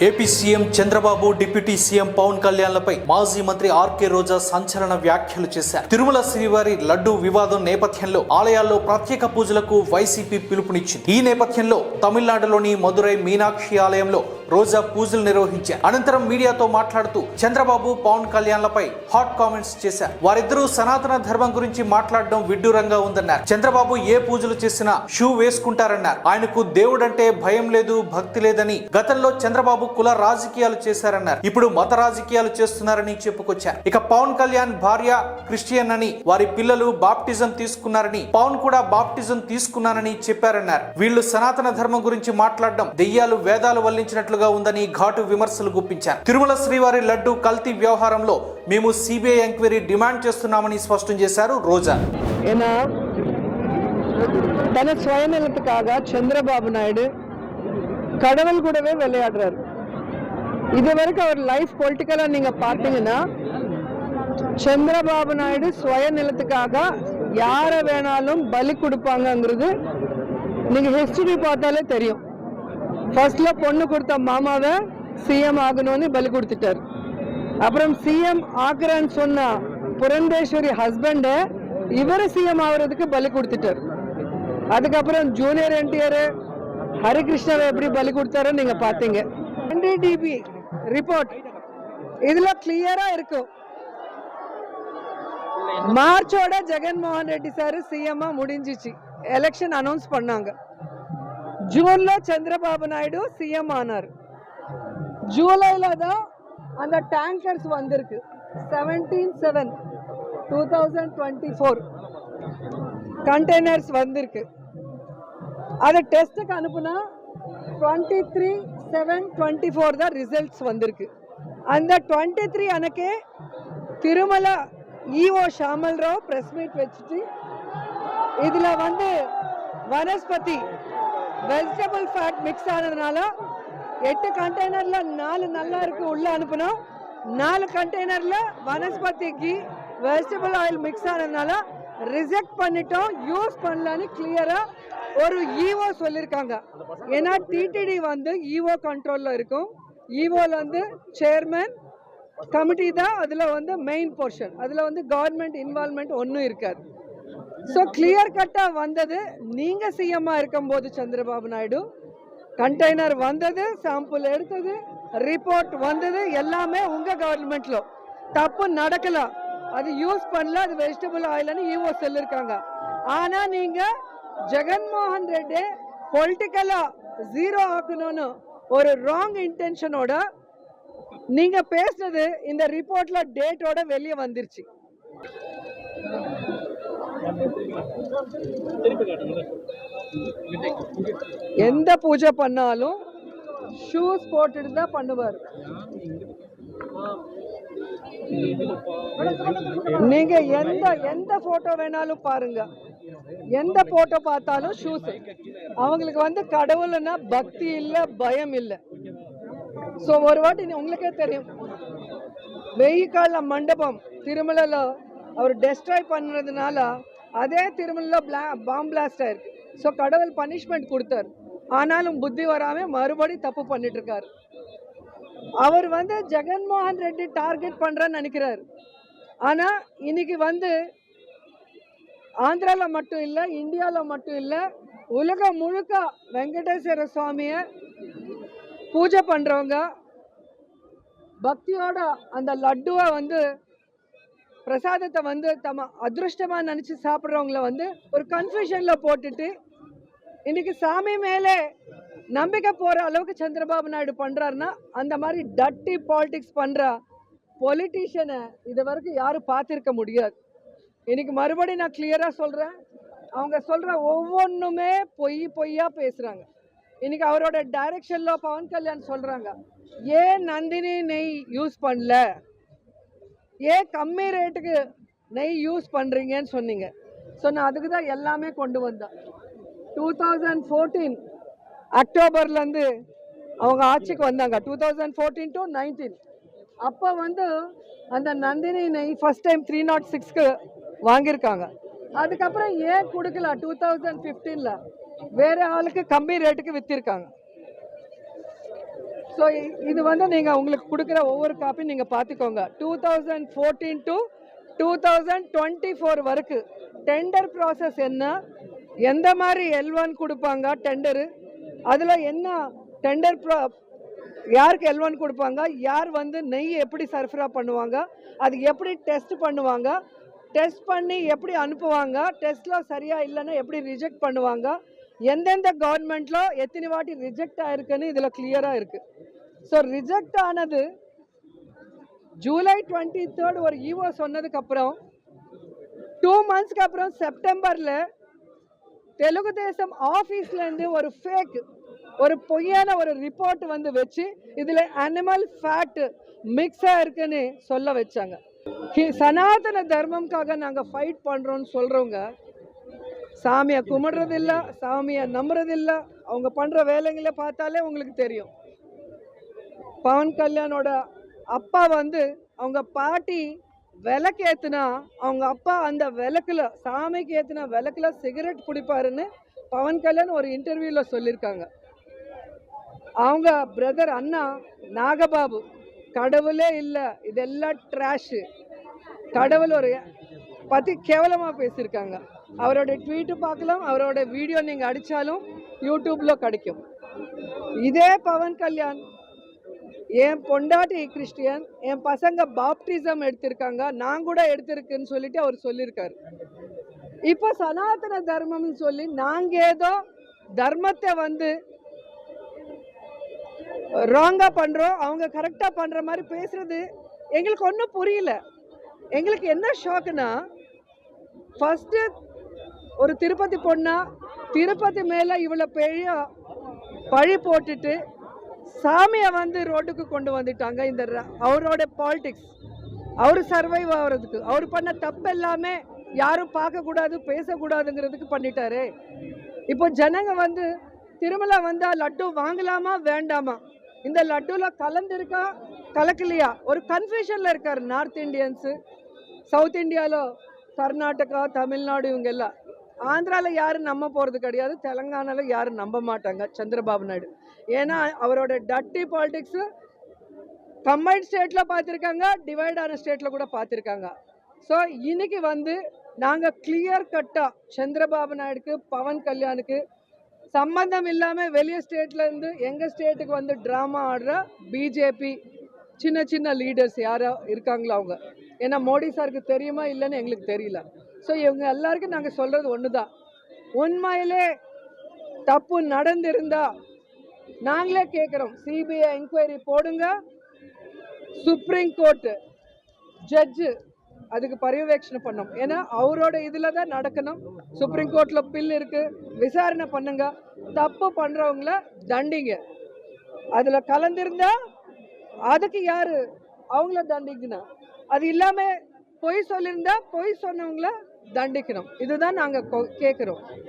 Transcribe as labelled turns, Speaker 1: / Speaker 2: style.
Speaker 1: AP CM Chandrababu deputy CM Pawan కళ్యాణ్లపై మాజీ మంత్రి ఆర్కే రోజా సంచలన వ్యాఖ్యలు చేశారు. తిరుమల శ్రీవారి లడ్డు వివాదం నేపథ్యంలో ఆలయాల్లో ప్రత్యేక పూజలకు వైసీపీ పిలుపునిచ్చింది. ఈ నేపథ్యంలో తమిళనాడులోని మదురై మీనాక్షి ఆలయంలో రోజా పూజలు నిర్వహించారు. అనంతరం మీడియాతో మాట్లాడుతూ చంద్రబాబు పవన్ కళ్యాణ్లపై హాట్ కామెంట్స్ చేశారు. వారిద్దరూ సనాతన ధర్మం గురించి మాట్లాడడం విడ్డూరంగా ఉందన్నారు. చంద్రబాబు ఏ పూజలు చేసినా షూ వేసుకుంటారన్నారు. ఆయనకు దేవుడంటే భయం లేదు, భక్తి లేదని గతంలో చంద్రబాబు కుల రాజకీయాలు చేశారన్నారు. ఇప్పుడు మత రాజకీయాలు చేస్తున్నారని చెప్పుకొచ్చారు. ఇక పవన్ కళ్యాణ్ భార్య క్రిస్టియన్ అని, వారి పిల్లలు బాప్టిజం తీసుకున్నారని, పవన్ కూడా బాప్టిజం తీసుకున్నానని చెప్పారన్నారు. వీళ్లు సనాతన ధర్మం గురించి మాట్లాడడం దెయ్యాలు వేదాలు వల్లించినట్లుగా ఉందని ఘాటు విమర్శలు గుప్పించారు. తిరుమల శ్రీవారి లడ్డు కల్తీ వ్యవహారంలో మేము సిబిఐ ఎంక్వైరీ డిమాండ్ చేస్తున్నామని స్పష్టం చేశారు రోజా.
Speaker 2: தன சுயநலத்துக்காக சந்திரபாபு நாயுடு கடவுள் கூடவே விளையாடுறாரு. இதுவரைக்கும் அவர் லைஃப் பொலிட்டிக்கலா நீங்க பார்த்தீங்கன்னா சந்திரபாபு நாயுடு சுயநலத்துக்காக யாரை வேணாலும் பலி கொடுப்பாங்கிறது நீங்க ஹிஸ்டரி பார்த்தாலே தெரியும். ஃபர்ஸ்ட்ல பொண்ணு கொடுத்த மாமாவை சிஎம் ஆகணும்னு பலி கொடுத்துட்டார். அப்புறம் சிஎம் ஆக்குறேன்னு சொன்ன புரந்தேஸ்வரி ஹஸ்பண்டை இவரை சிஎம் ஆகுறதுக்கு பலி கொடுத்துட்டார். அதுக்கப்புறம் ஜூனியர் என்டிஆர் ஹரிகிருஷ்ணாவை எப்படி பலி கொடுத்தாரோ நீங்க பாத்தீங்க. என்டிடிபி ரிப்போர்ட் இதுல கிளியரா இருக்கும். மார்ச்சோட ஜெகன்மோகன் ரெட்டி சார் சிஎம் முடிஞ்சிச்சு, எலெக்ஷன் அனௌன்ஸ் பண்ணாங்க. ஜூன்ல சந்திரபாபு நாயுடு சிஎம் ஆனார். ஜூலைல தான் அந்த டேங்கர்ஸ் வந்திருக்கு. 17/7/2024 கண்டெய்னர்ஸ் வந்திருக்கு. அதை டெஸ்ட்டுக்கு அனுப்புனா 23/7/24 தான் ரிசல்ட்ஸ் வந்திருக்கு. அந்த 23 அன்னைக்கே Tirumala EO Shamal Rao press meet வச்சுட்டு இதுல வனஸ்பதி வெஜிடபிள் ஃபேட் மிக்ஸ் ஆனதுனால 8 கண்டெய்னர்ல 4 நல்லா இருக்கு உள்ள அனுப்புனா, 4 கண்டெய்னர்ல வனஸ்பதிக்கு வெஜிடபிள் ஆயில் மிக்ஸ் ஆனதுனால ரிஜெக்ட் பண்ணிட்டோம், யூஸ் பண்ணலான்னு கிளியரா ஒரு ஈஓ சொல்லியிருக்காங்க. ஏன்னா டிடிடி ஈஓ கண்ட்ரோல்ல இருக்கும். ஈஓல சேர்மன் கமிட்டி தான் அதுல மெயின் போர்ஷன். அதுல கவர்மெண்ட் இன்வால்வ்மெண்ட் ஒன்றும் இருக்காது. ஸோ கிளியர் கட்டா வந்தது. நீங்க சிஎம்மா இருக்கும்போது சந்திரபாபு நாயுடு கண்டெய்னர் வந்தது, சாம்பிள் எடுத்தது, ரிப்போர்ட் வந்தது, எல்லாமே உங்க கவர்மெண்ட்ல தப்பு நடக்கலாம். அது யூஸ் பண்ணல, அது வெஜிடபிள் ஆயில்னு ஈஓ சொல்லிருக்காங்க. ஆனா நீங்க ஜெகன்மோகன் ரெட்டி பொலிட்டிக்கலா ஜீரோ ஆக்கணும்னு ஒரு ராங் இன்டென்ஷனோட நீங்க பேசுனது இந்த ரிப்போர்ட்ல டேட்டோட வெளியே வந்துருச்சு. எந்த பூஜை பண்ணாலும் ஷூஸ் போட்டுட்டு தான் பண்ணுவார். நீங்க எந்த போட்டோ வேணாலும் பாருங்க, எந்த போட்டோ பார்த்தாலும் ஷூஸ். அவங்களுக்கு கடவுள்னா பக்தி இல்ல, பயம் இல்ல. சோ ஒரு வாட்டி உங்களுக்கே தெரியும், வெயிக்கால மண்டபம் திருமலையில அவர் டெஸ்ட்ராய் பண்ணதுனால அதே திருமலையில பாம் பிளாஸ்ட் ஆயிருக்கு. ஸோ கடவுள் பனிஷ்மெண்ட் கொடுத்தார். ஆனாலும் புத்தி வராம மறுபடி தப்பு பண்ணிட்டு இருக்காரு. அவர் ஜெகன்மோகன் ரெட்டி டார்கெட் பண்றன்னு நினைக்கிறார். ஆனா இன்னைக்கு ஆந்திரால மட்டும் இல்ல, இந்தியால மட்டும் இல்ல, உலகம் முழுக்க வெங்கடேஸ்வர சுவாமிய பூஜை பண்றவங்க பக்தியோட அந்த லட்டுவை பிரசாதத்தை தம அதிருஷ்டமா நினைச்சு சாப்பிட்றவங்கள ஒரு கன்ஃபியூஷன்ல போட்டுட்டு இன்னைக்கு சாமி மேலே நம்பிக்கை போற அளவுக்கு சந்திரபாபு நாயுடு பண்றாருன்னா, அந்த மாதிரி டட்டி பாலிடிக்ஸ் பண்ற பொலிட்டீஷியனை இது வரைக்கும் யாரும் பார்த்திருக்க முடியாது. இன்னைக்கு மறுபடியும் நான் கிளியரா சொல்றேன், அவங்க சொல்ற ஒவ்வொன்றுமே பொய்யா பேசுறாங்க. இன்னைக்கு அவரோட டைரக்ஷன்ல பவன் கல்யாண் சொல்றாங்க, ஏன் நந்தினி நெய் யூஸ் பண்ணல, ஏன் கம்மி ரேட்டுக்கு நெய் யூஸ் பண்றீங்கன்னு சொன்னீங்க. ஸோ நான் அதுக்கு தான் எல்லாமே கொண்டு வந்தேன். 2014 அக்டோபர்லேருந்து அவங்க ஆட்சிக்கு வந்தாங்க. 2014 to 19 அப்போ அந்த நந்தினி நெய் ஃபர்ஸ்ட் டைம் 306க்கு வாங்கியிருக்காங்க. அதுக்கப்புறம் ஏன் கொடுக்கல 2015ல் வேற ஆளுக்கு கம்மி ரேட்டுக்கு வித்திருக்காங்க. ஸோ இது வந்து நீங்கள் உங்களுக்கு கொடுக்குற ஒவ்வொரு காப்பி நீங்கள் பார்த்துக்கோங்க. 2014 to 2024 வரைக்கும் டெண்டர் ப்ராசஸ் என்ன, எந்த மாதிரி L1 கொடுப்பாங்க டெண்டரு, அதில் என்ன டெண்டர் யாருக்கு L1 கொடுப்பாங்க, யார் வந்து நெய் எப்படி சரஃபரா பண்ணுவாங்க, அது எப்படி டெஸ்ட் பண்ணுவாங்க, டெஸ்ட் பண்ணி எப்படி அனுப்புவாங்க, டெஸ்ட்டில் சரியாக இல்லைன்னா எப்படி ரிஜெக்ட் பண்ணுவாங்க, எந்தெந்த கவர்மெண்ட்டில் எத்தனை வாட்டி ரிஜெக்ட் ஆயிருக்குன்னு இதில் கிளியராக இருக்குது. ஸோ ரிஜெக்ட் ஆனது ஜூலை 23 ஒரு ஈவோ சொன்னதுக்கப்புறம் 2 monthsக்கு அப்புறம் செப்டம்பரில் தெலுங்கு தேசம் ஆஃபீஸ்லேருந்து ஒரு ஃபேக், ஒரு பொய்யான ஒரு ரிப்போர்ட் வந்து வச்சு இதில் அனிமல் ஃபேட் மிக்ஸ் ஆயிருக்குன்னு சொல்ல வச்சாங்க. சனாதன தர்மம்காக நாங்கள் ஃபைட் பண்ணுறோன்னு சொல்கிறவங்க சாமியை கும்பிட்றதில்ல, சாமியை நம்புறதில்ல. அவங்க பண்ணுற வேலைங்களை பார்த்தாலே உங்களுக்கு தெரியும். பவன் கல்யாணோட அப்பா வந்து அவங்க பாட்டி விளக்கு ஏற்றுனா அவங்க அப்பா அந்த விளக்குல, சாமிக்கு ஏற்றின விளக்குல சிகரெட் பிடிப்பாருன்னு பவன் கல்யாண் ஒரு இன்டர்வியூவில் சொல்லியிருக்காங்க. அவங்க பிரதர் அண்ணா நாகபாபு கடவுளே இல்லை, இதெல்லாம் ட்ராஷு, கடவுள் ஒரு பற்றி கேவலமாக பேசியிருக்காங்க. அவரோட ட்வீட்டு பார்க்கலாம், அவரோட வீடியோ நீங்கள் அடித்தாலும் யூடியூப்பில் கிடைக்கும். இதே பவன் கல்யாண் என் பொண்டாட்டி கிறிஸ்டியன், என் பசங்க பாப்டிசம் எடுத்திருக்காங்க, நான் கூட எடுத்திருக்குன்னு சொல்லிட்டு அவர் சொல்லியிருக்காரு. இப்போ சனாதன தர்மம்னு சொல்லி நாங்கள் ஏதோ தர்மத்தை வந்து ராங்காக பண்ணுறோம், அவங்க கரெக்டாக பண்ணுற மாதிரி பேசுறது எங்களுக்கு ஒன்றும் புரியல. எங்களுக்கு என்ன ஷாக்குன்னா, ஃபஸ்ட்டு ஒரு திருப்பதி பொண்ணா திருப்பதி மேலே இவ்வளோ பெரிய பழி போட்டுட்டு சாமியை வந்து ரோட்டுக்கு கொண்டு வந்துட்டாங்க. இந்த அவரோட பாலிடிக்ஸ், அவர் சர்வைவ் ஆகிறதுக்கு, அவர் பண்ண தப்பு எல்லாமே யாரும் பார்க்கக்கூடாது பேசக்கூடாதுங்கிறதுக்கு பண்ணிட்டாரு. இப்போ ஜனங்க வந்து திருமலா வந்தால் லட்டு வாங்கலாமா வேண்டாமா, இந்த லட்டுல கலந்துருக்கா கலக்கலையா ஒரு கன்ஃபியூஷனில் இருக்கார். நார்த் இந்தியன்ஸு, சவுத் இந்தியாவில் கர்நாடகா, தமிழ்நாடு, இவங்க எல்லாம். ஆந்திராவில் யாரும் நம்ப போகிறது கிடையாது, தெலுங்கானாவில் யாரும் நம்ப மாட்டாங்க சந்திரபாபு நாயுடு. ஏன்னா அவரோட டட்டி பாலிடிக்ஸு கம்பைன்ட் ஸ்டேட்டில் பார்த்துருக்காங்க, டிவைடான ஸ்டேட்டில் கூட பார்த்துருக்காங்க. ஸோ இன்னைக்கு வந்து நாங்கள் கிளியர் கட்டாக சந்திரபாபு நாயுடுக்கு பவன் கல்யாணுக்கு சம்பந்தம் இல்லாமல் வெளியே ஸ்டேட்லேருந்து எங்கள் ஸ்டேட்டுக்கு வந்து ட்ராமா ஆடுற பிஜேபி சின்ன சின்ன லீடர்ஸ் யாரோ இருக்காங்களோ அவங்க. ஏன்னா மோடி சாருக்கு தெரியுமா இல்லைன்னு எங்களுக்கு தெரியல. ஸோ இவங்க எல்லாருக்கும் நாங்கள் சொல்கிறது ஒன்று தான், உண்மையிலே தப்பு நடந்திருந்தா நாங்களே கேட்குறோம், சிபிஐ என்கொயரி போடுங்க, சுப்ரீம் கோர்ட்டு ஜட்ஜு அதுக்கு பரிவேட்சணை பண்ணணும். ஏன்னா அவரோட இதில் தான் நடக்கணும். சுப்ரீம் கோர்ட்டில் பில் இருக்குது, விசாரணை பண்ணுங்க, தப்பு பண்ணுறவங்கள தண்டிங்க. அதில் கலந்திருந்தா அதுக்கு யார் அவங்கள தண்டிக்கணும், அது இல்லாமல் பொய் சொல்லியிருந்தா பொய் சொன்னவங்கள தண்டிக்கணும். இதுதான் நாங்கள் கேட்குறோம்.